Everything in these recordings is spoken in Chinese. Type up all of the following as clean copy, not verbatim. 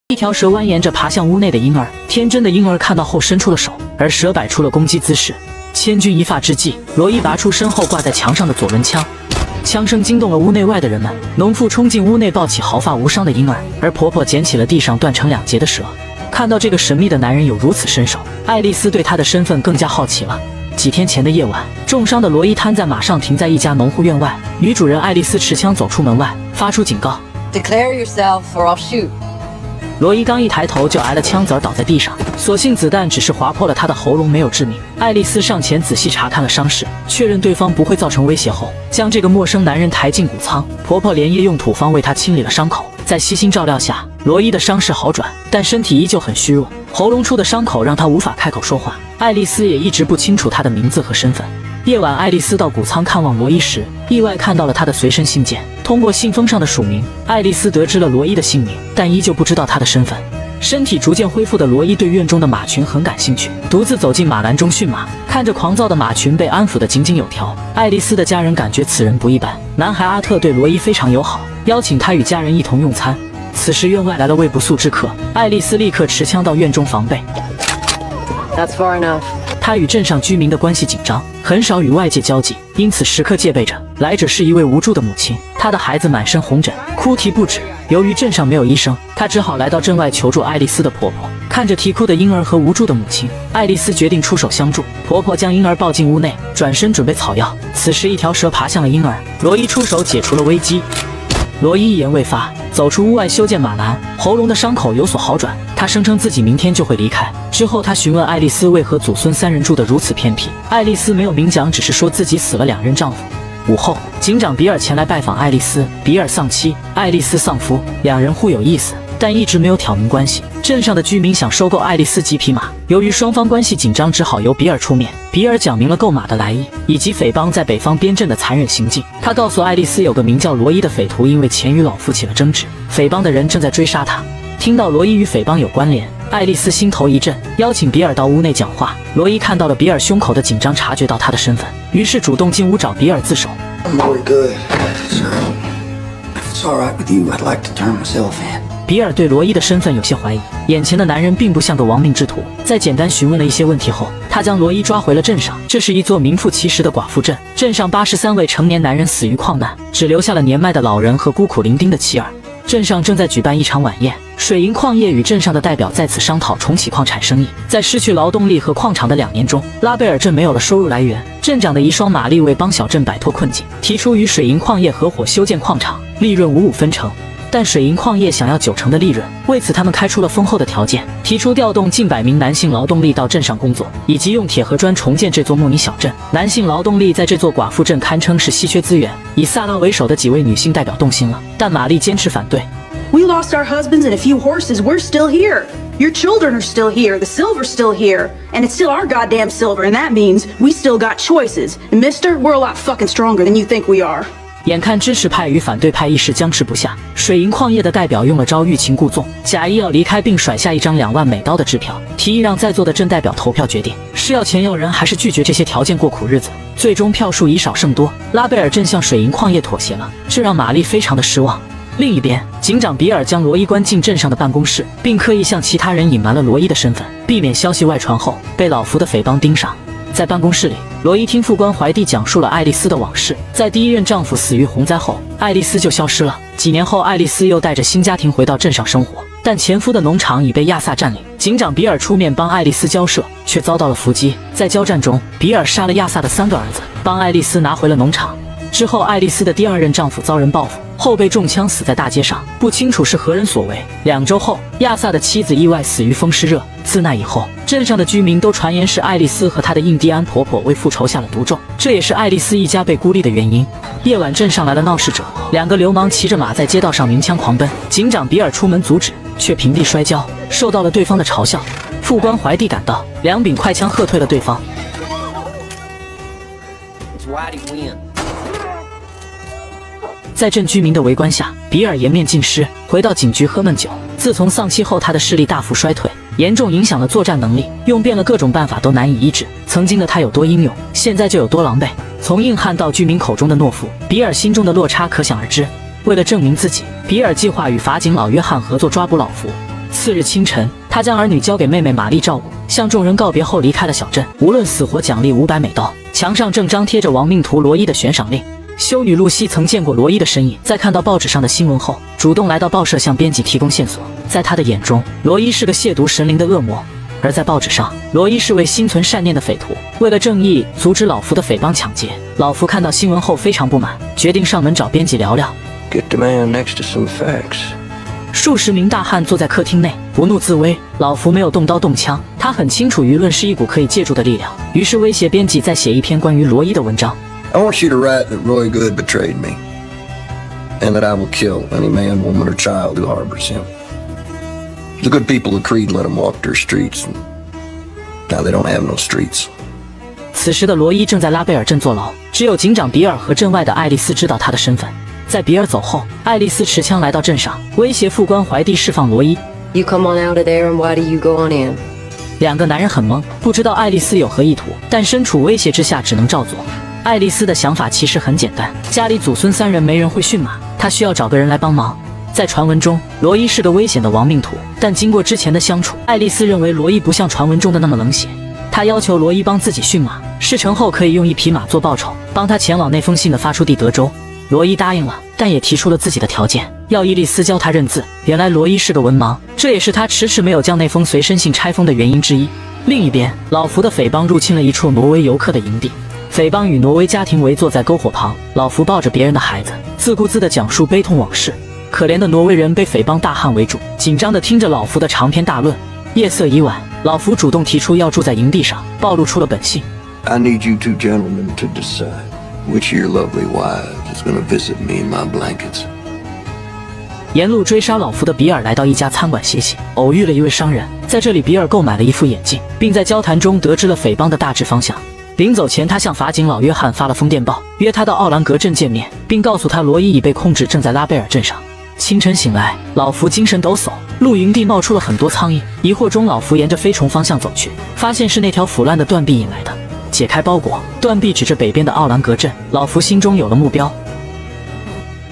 一条蛇蜿蜒着爬向屋内的婴儿，天真的婴儿看到后伸出了手，而蛇摆出了攻击姿势。千钧一发之际，罗伊拔出身后挂在墙上的左轮枪，枪声惊动了屋内外的人们。农妇冲进屋内抱起毫发无伤的婴儿，而婆婆捡起了地上断成2截的蛇。看到这个神秘的男人有如此身手，爱丽丝对他的身份更加好奇了。几天前的夜晚，重伤的罗伊瘫在马上停在一家农户院外，女主人爱丽丝持枪走出门外，发出警告 Declare yourself or I'll shoot。罗伊刚一抬头就挨了枪子儿倒在地上，所幸子弹只是划破了他的喉咙，没有致命。爱丽丝上前仔细查看了伤势，确认对方不会造成威胁后，将这个陌生男人抬进谷仓。婆婆连夜用土方为他清理了伤口，在悉心照料下，罗伊的伤势好转，但身体依旧很虚弱，喉咙处的伤口让他无法开口说话。爱丽丝也一直不清楚他的名字和身份。夜晚，爱丽丝到谷仓看望罗伊时，意外看到了他的随身信件。通过信封上的署名，爱丽丝得知了罗伊的姓名，但依旧不知道他的身份。身体逐渐恢复的罗伊对院中的马群很感兴趣，独自走进马栏中驯马，看着狂躁的马群被安抚得井井有条。爱丽丝的家人感觉此人不一般。男孩阿特对罗伊非常友好，邀请他与家人一同用餐。此时院外来了位不速之客，爱丽丝立刻持枪到院中防备。That's far enough。他与镇上居民的关系紧张，很少与外界交际，因此时刻戒备着。来者是一位无助的母亲，她的孩子满身红疹，哭啼不止。由于镇上没有医生，她只好来到镇外求助爱丽丝的婆婆。看着啼哭的婴儿和无助的母亲，爱丽丝决定出手相助。婆婆将婴儿抱进屋内，转身准备草药。此时一条蛇爬向了婴儿，罗伊出手解除了危机。罗伊一言未发，走出屋外修建马栏，喉咙的伤口有所好转。他声称自己明天就会离开。之后他询问爱丽丝为何祖孙3人住得如此偏僻，爱丽丝没有明讲，只是说自己死了2任丈夫。午后，警长比尔前来拜访爱丽丝，比尔丧妻，爱丽丝丧夫，两人互有意思，但一直没有挑明关系。镇上的居民想收购爱丽丝几匹马，由于双方关系紧张，只好由比尔出面。比尔讲明了购马的来意，以及匪帮在北方边镇的残忍行径。他告诉爱丽丝，有个名叫罗伊的匪徒因为钱与老夫起了争执，匪帮的人正在追杀他。听到罗伊与匪帮有关联，爱丽丝心头一震，邀请比尔到屋内讲话。罗伊看到了比尔胸口的紧张，察觉到他的身份，于是主动进屋找比尔自首。比尔对罗伊的身份有些怀疑，眼前的男人并不像个亡命之徒。在简单询问了一些问题后，他将罗伊抓回了镇上。这是一座名副其实的寡妇镇，镇上83位成年男人死于矿难，只留下了年迈的老人和孤苦伶仃的妻儿。镇上正在举办一场晚宴，水银矿业与镇上的代表在此商讨重启矿产生意。在失去劳动力和矿场的2年中，拉贝尔镇没有了收入来源。镇长的遗孀玛丽为帮小镇摆脱困境，提出与水银矿业合伙修建矿场，利润55分成。但水银矿业想要90%的利润，为此他们开出了丰厚的条件，提出调动近100名男性劳动力到镇上工作，以及用铁和砖重建这座木泥小镇。男性劳动力在这座寡妇镇堪称是稀缺资源，以萨拉为首的几位女性代表动心了，但玛丽坚持反对。We lost our husbands and a few horses. We're still here. Your children are still here. The silver's still here. And it's still our goddamn silver. And that means we still got choices. And mister, we're a lot fucking stronger than you think we are. 眼看支持派与反对派一时僵持不下，水银矿业的代表用了招欲擒故纵，假意要离开，并甩下一张2万美刀的支票，提议让在座的镇代表投票决定是要钱要人，还是拒绝这些条件过苦日子。最终票数以少胜多，拉贝尔镇向水银矿业妥协了，这让玛丽非常的失望。另一边，警长比尔将罗伊关进镇上的办公室，并刻意向其他人隐瞒了罗伊的身份，避免消息外传后被老福的匪帮盯上。在办公室里，罗伊听副官怀蒂讲述了爱丽丝的往事。在第1任丈夫死于洪灾后，爱丽丝就消失了。几年后，爱丽丝又带着新家庭回到镇上生活，但前夫的农场已被亚萨占领。警长比尔出面帮爱丽丝交涉，却遭到了伏击。在交战中，比尔杀了亚萨的3个儿子，帮爱丽丝拿回了农场。之后，爱丽丝的第2任丈夫遭人报复后被中枪死在大街上，不清楚是何人所为。2周后，亚萨的妻子意外死于风湿热。自那以后，镇上的居民都传言是爱丽丝和她的印第安婆婆为复仇下了毒咒，这也是爱丽丝一家被孤立的原因。夜晚，镇上来了闹事者，2个流氓骑着马在街道上鸣枪狂奔，警长比尔出门阻止，却平地摔跤，受到了对方的嘲笑。副官怀蒂赶到，2柄快枪喝退了对方。在镇居民的围观下，比尔颜面尽失，回到警局喝闷酒。自从丧妻后，他的视力大幅衰退，严重影响了作战能力，用遍了各种办法都难以医治。曾经的他有多英勇，现在就有多狼狈。从硬汉到居民口中的懦夫，比尔心中的落差可想而知。为了证明自己，比尔计划与法警老约翰合作抓捕老福。此次日清晨，他将儿女交给妹妹玛丽照顾，向众人告别后离开了小镇。无论死活奖励500美刀。墙上正张贴着亡命徒罗伊的悬赏令。修女露西曾见过罗伊的身影，在看到报纸上的新闻后，主动来到报社向编辑提供线索。在他的眼中，罗伊是个亵渎神灵的恶魔，而在报纸上，罗伊是位心存善念的匪徒，为了正义阻止老福的匪帮抢劫。老福看到新闻后非常不满，决定上门找编辑聊聊。Get the man next to some facts. 数十名大汉坐在客厅内，不怒自威。老福没有动刀动枪，他很清楚舆论是一股可以借助的力量，于是威胁编辑再写一篇关于罗伊的文章。I want you to write that Roy Good betrayed me, and that I will kill any man, woman, or child who harbors him. The good people of Creed let him walk their streets, and now they don't have no streets. 此时的罗伊正在拉贝尔镇坐牢，只有警长比尔和镇外的爱丽丝知道他的身份。在比尔走后，爱丽丝持枪来到镇上，威胁副官怀蒂释放罗伊。You come on out of there and why do you go on in? 两个男人很懵，不知道爱丽丝有何意图，但身处威胁之下只能照做。爱丽丝的想法其实很简单，家里祖孙3人没人会驯马，她需要找个人来帮忙。在传闻中，罗伊是个危险的亡命徒，但经过之前的相处，爱丽丝认为罗伊不像传闻中的那么冷血。她要求罗伊帮自己驯马，事成后可以用1匹马做报酬，帮他前往那封信的发出地德州。罗伊答应了，但也提出了自己的条件，要伊丽丝教他认字。原来罗伊是个文盲，这也是他迟迟没有将那封随身信拆封的原因之一。另一边，老福的匪帮入侵了一处挪威游客的营地，匪帮与挪威家庭围坐在篝火旁，老福抱着别人的孩子，自顾自地讲述悲痛往事。可怜的挪威人被匪帮大汉围住，紧张地听着老福的长篇大论。夜色已晚，老福主动提出要住在营地上，暴露出了本性。I need you two gentlemen to decide which of your lovely wives is going to visit me in my blankets. 沿路追杀老福的比尔来到一家餐馆歇息，偶遇了一位商人。在这里，比尔购买了一副眼镜，并在交谈中得知了匪帮的大致方向。临走前，他向法警老约翰发了封电报，约他到奥兰格镇见面，并告诉他罗伊已被控制，正在拉贝尔镇上。清晨醒来，老福精神抖擞，露营地冒出了很多苍蝇。疑惑中，老福沿着飞虫方向走去，发现是那条腐烂的断臂引来的。解开包裹，断臂指着北边的奥兰格镇，老福心中有了目标。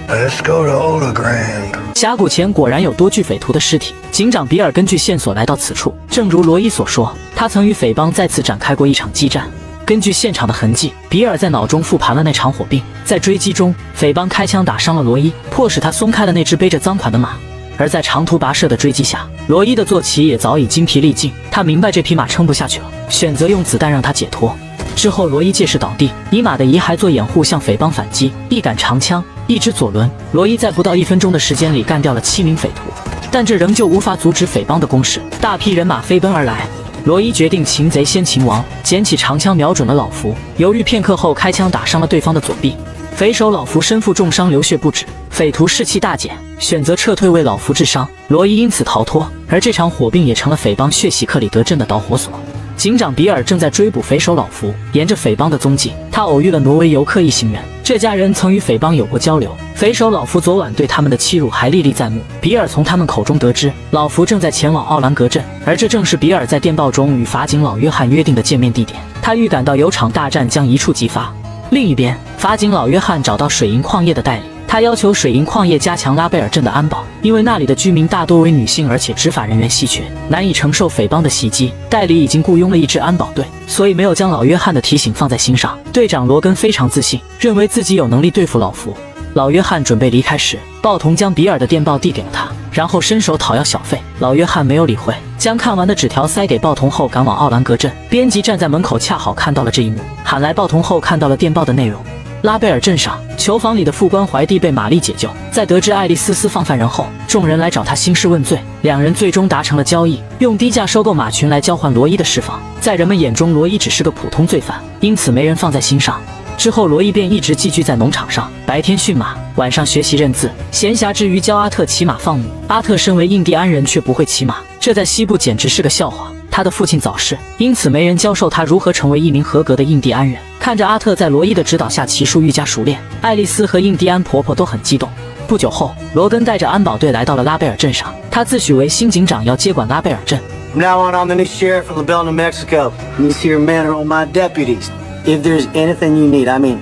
Let's go to Olagrand. 峡谷前果然有多具匪徒的尸体。警长比尔根据线索来到此处，正如罗伊所说，他曾与匪帮再次展开过一场激战。根据现场的痕迹，比尔在脑中复盘了那场火并。在追击中，匪帮开枪打伤了罗伊，迫使他松开了那只背着赃款的马。而在长途跋涉的追击下，罗伊的坐骑也早已精疲力尽，他明白这匹马撑不下去了，选择用子弹让它解脱。之后，罗伊借势倒地，以马的遗骸做掩护，向匪帮反击。一杆长枪，一只左轮，罗伊在不到1分钟的时间里干掉了7名匪徒，但这仍旧无法阻止匪帮的攻势。大批人马飞奔而来，罗伊决定擒贼先擒王，捡起长枪瞄准了老福，犹豫片刻后开枪打伤了对方的左臂。匪首老福身负重伤，流血不止，匪徒士气大减，选择撤退为老福治伤。罗伊因此逃脱，而这场火并也成了匪帮血洗克里德镇的导火索。警长比尔正在追捕匪首老福，沿着匪帮的踪迹，他偶遇了挪威游客一行人。这家人曾与匪帮有过交流，匪首老福昨晚对他们的欺辱还历历在目。比尔从他们口中得知，老福正在前往奥兰格镇，而这正是比尔在电报中与法警老约翰约定的见面地点。他预感到有场大战将一触即发。另一边，法警老约翰找到水银矿业的代理，他要求水银矿业加强拉贝尔镇的安保，因为那里的居民大多为女性，而且执法人员稀缺，难以承受匪帮的袭击。代理已经雇佣了一支安保队，所以没有将老约翰的提醒放在心上。队长罗根非常自信，认为自己有能力对付老福。老约翰准备离开时，鲍童将比尔的电报递给了他，然后伸手讨要小费。老约翰没有理会，将看完的纸条塞给鲍童后赶往奥兰格镇。编辑站在门口恰好看到了这一幕，喊来鲍童后看到了电报的内容。拉贝尔镇上，囚房里的副官怀蒂被玛丽解救。在得知爱丽丝私放犯人后，众人来找他兴师问罪，两人最终达成了交易，用低价收购马群来交换罗伊的释放。在人们眼中，罗伊只是个普通罪犯，因此没人放在心上。之后，罗伊便一直寄居在农场上，白天驯马，晚上学习认字，闲暇之余教阿特骑马放牧。阿特身为印第安人却不会骑马，这在西部简直是个笑话。他的父亲早逝，因此没人教授他如何成为一名合格的印第安人。看着阿特在罗伊的指导下骑术愈加熟练，爱丽丝和印第安婆婆都很激动。不久后，罗根带着安保队来到了拉贝尔镇上，他自诩为新警长，要接管拉贝尔镇。From now on, I'm the new sheriff of LaBelle, New Mexico. These here men are all my deputies. If there's anything you need, I mean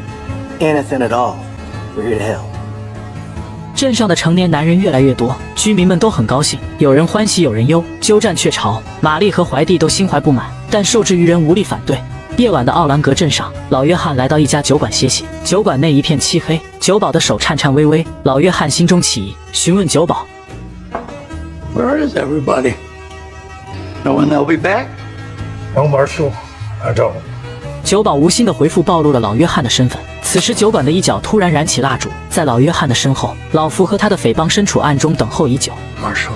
anything at all, we're here to help. 镇上的成年男人越来越多，居民们都很高兴，有人欢喜有人忧，鸠占鹊巢。玛丽和怀蒂都心怀不满，但受制于人无力反对。夜晚的奥兰格镇上，老约翰来到一家酒馆歇息。酒馆内一片漆黑，酒保的手颤颤巍巍。老约翰心中起疑，询问酒保 Where is everybody? Know when they'll be back? No, Marshal, I don't. 酒保无心的回复暴露了老约翰的身份。此时酒馆的一角突然燃起蜡烛，在老约翰的身后，老福和他的匪帮身处暗中等候已久。 Marshal.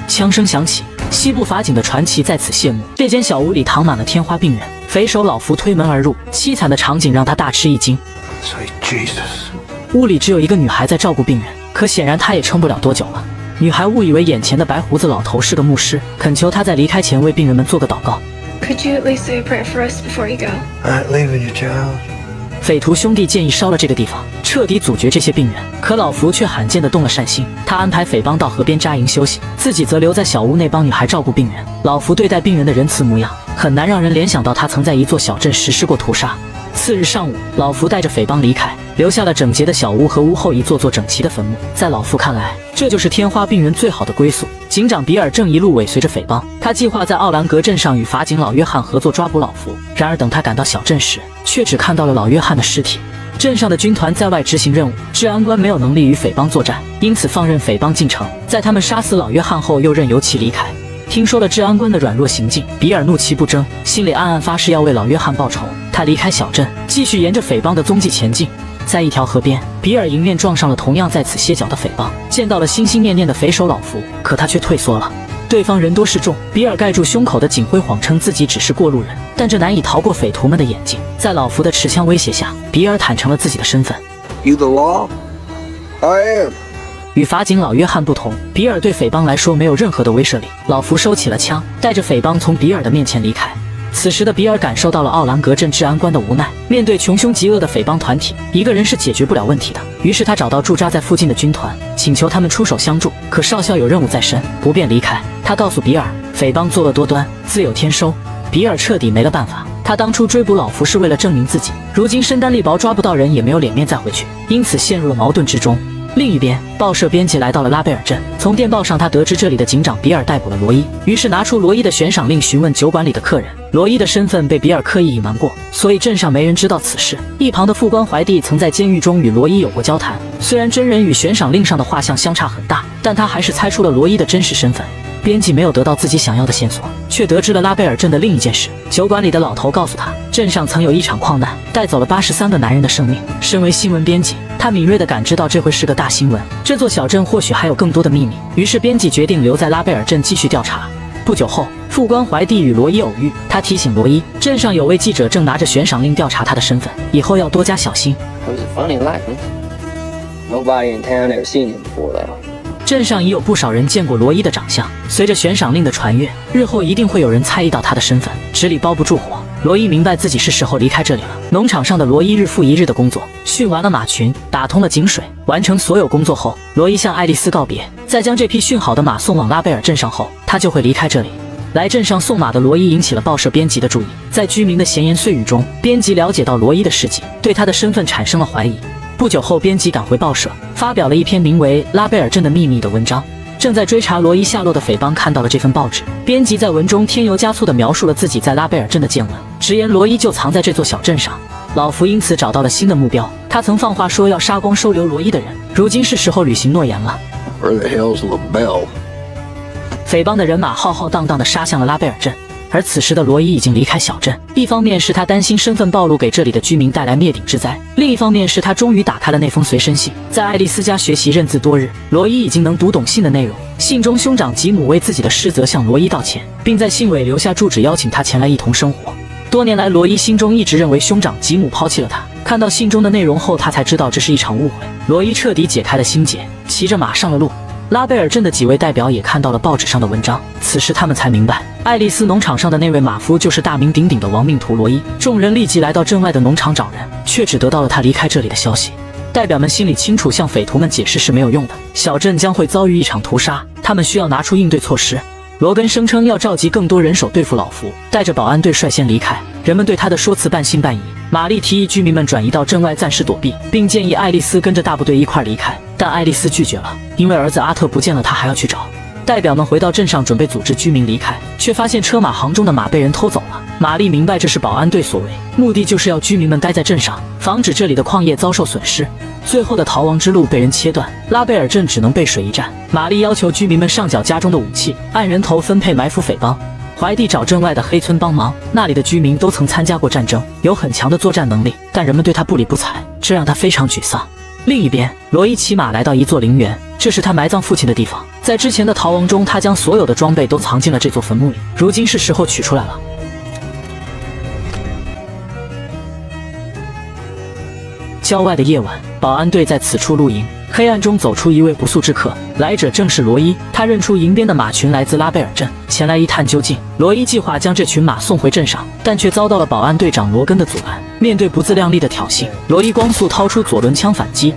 枪声响起，西部法警的传奇在此谢幕。这间小屋里躺满了天花病人，匪首老福推门而入，凄惨的场景让他大吃一惊。 Say Jesus. 屋里只有一个女孩在照顾病人，可显然她也撑不了多久了。女孩误以为眼前的白胡子老头是个牧师，恳求他在离开前为病人们做个祷告。 Could you at least say a prayer for us before you go? I ain't leaving you, child. 匪徒兄弟建议烧了这个地方，彻底阻绝这些病人。可老福却罕见地动了善心，他安排匪帮到河边扎营休息，自己则留在小屋内帮女孩照顾病人。老福对待病人的仁慈模样，很难让人联想到他曾在一座小镇实施过屠杀。次日上午，老福带着匪帮离开，留下了整洁的小屋和屋后一座座整齐的坟墓。在老福看来，这就是天花病人最好的归宿。警长比尔正一路尾随着匪帮，他计划在奥兰格镇上与法警老约翰合作抓捕老福。然而等他赶到小镇时，却只看到了老约翰的尸体。镇上的军团在外执行任务，治安官没有能力与匪帮作战，因此放任匪帮进城。在他们杀死老约翰后，又任由其离开。听说了治安官的软弱行径，比尔怒其不争，心里暗暗发誓要为老约翰报仇。他离开小镇，继续沿着匪帮的踪迹前进。在一条河边，比尔迎面撞上了同样在此歇脚的匪帮，见到了心心念念的匪首老福，可他却退缩了。对方人多势众，比尔盖住胸口的警徽谎称自己只是过路人，但这难以逃过匪徒们的眼睛。在老福的持枪威胁下，比尔坦诚了自己的身份。 You the law? I am. 与法警老约翰不同，比尔对匪帮来说没有任何的威慑力。老福收起了枪，带着匪帮从比尔的面前离开。此时的比尔感受到了奥兰格镇治安官的无奈，面对穷凶极恶的匪帮团体，一个人是解决不了问题的。于是他找到驻扎在附近的军团，请求他们出手相助。可少校有任务在身，不便离开。他告诉比尔，匪帮作恶多端，自有天收。比尔彻底没了办法。他当初追捕老福是为了证明自己，如今身单力薄，抓不到人，也没有脸面再回去，因此陷入了矛盾之中。另一边，报社编辑来到了拉贝尔镇，从电报上他得知这里的警长比尔逮捕了罗伊，于是拿出罗伊的悬赏令询问酒馆里的客人。罗伊的身份被比尔刻意隐瞒过，所以镇上没人知道此事。一旁的副官怀蒂曾在监狱中与罗伊有过交谈，虽然真人与悬赏令上的画像相差很大，但他还是猜出了罗伊的真实身份。编辑没有得到自己想要的线索，却得知了拉贝尔镇的另一件事。酒馆里的老头告诉他，镇上曾有一场矿难，带走了83个男人的生命。身为新闻编辑，他敏锐地感知到这会是个大新闻，这座小镇或许还有更多的秘密。于是编辑决定留在拉贝尔镇继续调查。不久后，副官怀蒂与罗伊偶遇，他提醒罗伊，镇上有位记者正拿着悬赏令调查他的身份，以后要多加小心。 It was a funny life, huh? Nobody in town ever seen him before, though. 镇上已有不少人见过罗伊的长相，随着悬赏令的传阅，日后一定会有人猜疑到他的身份，纸里包不住火。罗伊明白自己是时候离开这里了。农场上的罗伊日复一日的工作，驯完了马群，打通了井水，完成所有工作后，罗伊向爱丽丝告别，再将这匹驯好的马送往拉贝尔镇上后，他就会离开这里。来镇上送马的罗伊引起了报社编辑的注意，在居民的闲言碎语中，编辑了解到罗伊的事迹，对他的身份产生了怀疑。不久后，编辑赶回报社，发表了一篇名为《拉贝尔镇的秘密》的文章。正在追查罗伊下落的匪帮看到了这份报纸，编辑在文中添油加醋地描述了自己在拉贝尔镇的见闻，直言罗伊就藏在这座小镇上。老福因此找到了新的目标，他曾放话说要杀光收留罗伊的人，如今是时候履行诺言了。 Where the hell's LaBelle? 匪帮的人马浩浩荡荡地杀向了拉贝尔镇。而此时的罗伊已经离开小镇，一方面是他担心身份暴露给这里的居民带来灭顶之灾，另一方面是他终于打开了那封随身信。在爱丽丝家学习认字多日，罗伊已经能读懂信的内容。信中兄长吉姆为自己的失责向罗伊道歉，并在信尾留下住址，邀请他前来一同生活。多年来，罗伊心中一直认为兄长吉姆抛弃了他。看到信中的内容后，他才知道这是一场误会。罗伊彻底解开了心结，骑着马上了路。拉贝尔镇的几位代表也看到了报纸上的文章，此时他们才明白，爱丽丝农场上的那位马夫就是大名鼎鼎的亡命徒罗伊。众人立即来到镇外的农场找人，却只得到了他离开这里的消息。代表们心里清楚，向匪徒们解释是没有用的，小镇将会遭遇一场屠杀，他们需要拿出应对措施。罗根声称要召集更多人手对付老福，带着保安队率先离开。人们对他的说辞半信半疑。玛丽提议居民们转移到镇外暂时躲避，并建议爱丽丝跟着大部队一块离开，但爱丽丝拒绝了，因为儿子阿特不见了，她还要去找。代表们回到镇上准备组织居民离开，却发现车马行中的马被人偷走了。玛丽明白这是保安队所为，目的就是要居民们待在镇上，防止这里的矿业遭受损失。最后的逃亡之路被人切断，拉贝尔镇只能背水一战。玛丽要求居民们上缴家中的武器，按人头分配埋伏匪帮。怀蒂找镇外的黑村帮忙，那里的居民都曾参加过战争，有很强的作战能力，但人们对他不理不睬，这让他非常沮丧。另一边，罗伊骑马来到一座陵园，这是他埋葬父亲的地方。在之前的逃亡中，他将所有的装备都藏进了这座坟墓里，如今是时候取出来了。郊外的夜晚，保安队在此处露营。黑暗中走出一位不速之客，来者正是罗伊。他认出营边的马群来自拉贝尔镇，前来一探究竟。罗伊计划将这群马送回镇上，但却遭到了保安队长罗根的阻拦。面对不自量力的挑衅，罗伊光速掏出左轮枪反击。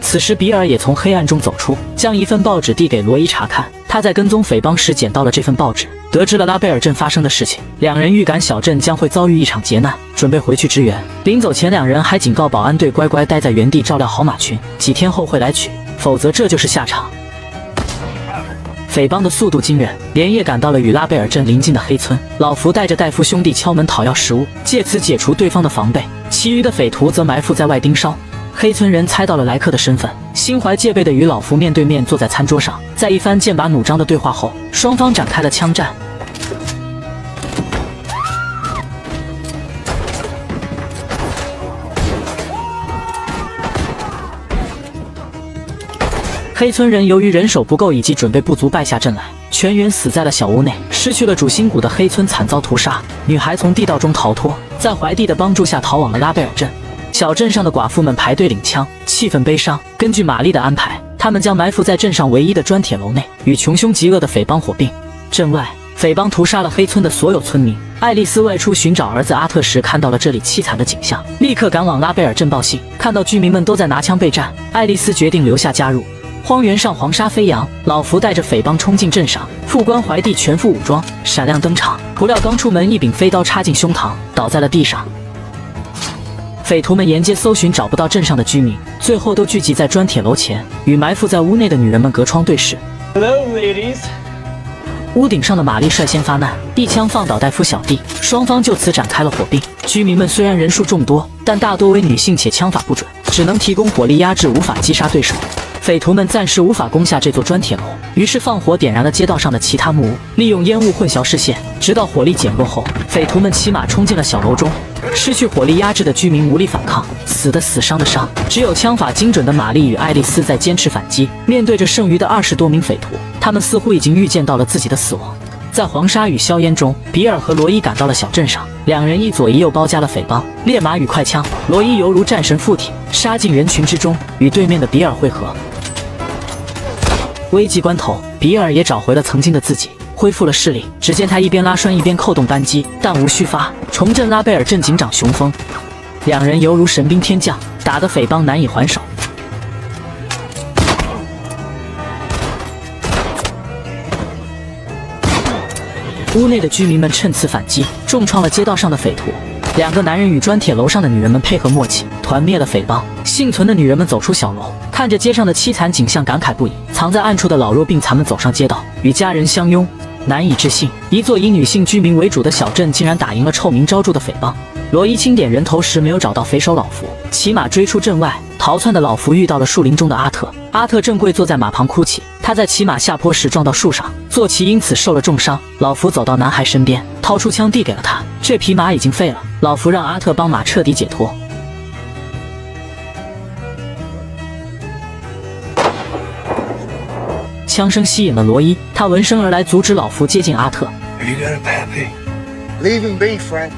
此时比尔也从黑暗中走出，将一份报纸递给罗伊查看。他在跟踪匪帮时捡到了这份报纸，得知了拉贝尔镇发生的事情。两人预感小镇将会遭遇一场劫难，准备回去支援。临走前，两人还警告保安队乖乖待在原地照料好马群，几天后会来取，否则这就是下场。匪帮的速度惊人，连夜赶到了与拉贝尔镇邻近的黑村。老福带着戴夫兄弟敲门讨要食物，借此解除对方的防备。其余的匪徒则埋伏在外盯梢。黑村人猜到了来客的身份，心怀戒备的与老福面对面坐在餐桌上。在一番剑拔弩张的对话后，双方展开了枪战。黑村人由于人手不够以及准备不足败下阵来，全员死在了小屋内。失去了主心骨的黑村惨遭屠杀，女孩从地道中逃脱，在怀蒂的帮助下逃往了拉贝尔镇。小镇上的寡妇们排队领枪，气氛悲伤。根据玛丽的安排，他们将埋伏在镇上唯一的砖铁楼内，与穷凶极恶的匪帮火并。镇外，匪帮屠杀了黑村的所有村民。爱丽丝外出寻找儿子阿特时，看到了这里凄惨的景象，立刻赶往拉贝尔镇报信。看到居民们都在拿枪备战，爱丽丝决定留下加入。荒原上黄沙飞扬，老福带着匪帮冲进镇上，副官怀蒂全副武装，闪亮登场。不料刚出门，一柄飞刀插进胸膛，倒在了地上。匪徒们沿街搜寻，找不到镇上的居民，最后都聚集在砖铁楼前，与埋伏在屋内的女人们隔窗对视。Hello, ladies. 屋顶上的玛丽率先发难，一枪放倒戴夫小弟，双方就此展开了火并。居民们虽然人数众多，但大多为女性且枪法不准，只能提供火力压制，无法击杀对手。匪徒们暂时无法攻下这座砖铁楼，于是放火点燃了街道上的其他木屋，利用烟雾混淆视线，直到火力减弱后，匪徒们骑马冲进了小楼中。失去火力压制的居民无力反抗，死的死，伤的伤，只有枪法精准的玛丽与爱丽丝在坚持反击。面对着剩余的20多名匪徒，他们似乎已经预见到了自己的死亡。在黄沙与硝烟中，比尔和罗伊赶到了小镇上，两人一左一右包夹了匪帮，烈马与快枪，罗伊犹如战神附体，杀进人群之中，与对面的比尔会合。危急关头，比尔也找回了曾经的自己，恢复了视力。只见他一边拉栓一边扣动扳机，弹无虚发，重振拉贝尔镇警长雄风。两人犹如神兵天降，打得匪帮难以还手。屋内的居民们趁此反击，重创了街道上的匪徒。两个男人与砖铁楼上的女人们配合默契，团灭了匪帮。幸存的女人们走出小楼，看着街上的凄惨景象，感慨不已。藏在暗处的老弱病残们走上街道，与家人相拥。难以置信，一座以女性居民为主的小镇竟然打赢了臭名昭著的匪帮。罗伊清点人头时没有找到匪首老福，骑马追出镇外。逃窜的老福遇到了树林中的阿特，阿特正跪坐在马旁哭泣。他在骑马下坡时撞到树上，坐骑因此受了重伤。老福走到男孩身边，掏出枪递给了他。这匹马已经废了，老福让阿特帮马彻底解脱。枪声吸引了罗伊，他闻声而来，阻止老福接近阿特。Have you got a pappy? Leave him be, Frank.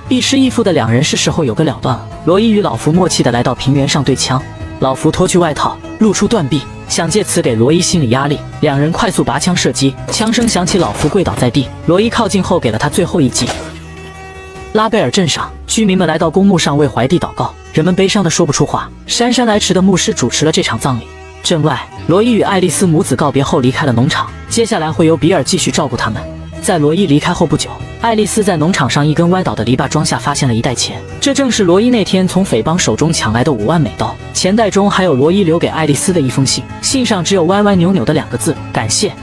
亦师亦父的两人是时候有个了断了。罗伊与老福默契地来到平原上对枪，老福脱去外套，露出断臂，想借此给罗伊心理压力。两人快速拔枪射击，枪声响起，老福跪倒在地。罗伊靠近后给了他最后一击。拉贝尔镇上，居民们来到公墓上为怀蒂祷告，人们悲伤得说不出话。姗姗来迟的牧师主持了这场葬礼。镇外，罗伊与爱丽丝母子告别后离开了农场，接下来会由比尔继续照顾他们。在罗伊离开后不久，爱丽丝在农场上一根歪倒的篱笆桩下发现了一袋钱，这正是罗伊那天从匪帮手中抢来的5万美刀。钱袋中还有罗伊留给爱丽丝的一封信，信上只有歪歪扭扭的2个字：感谢。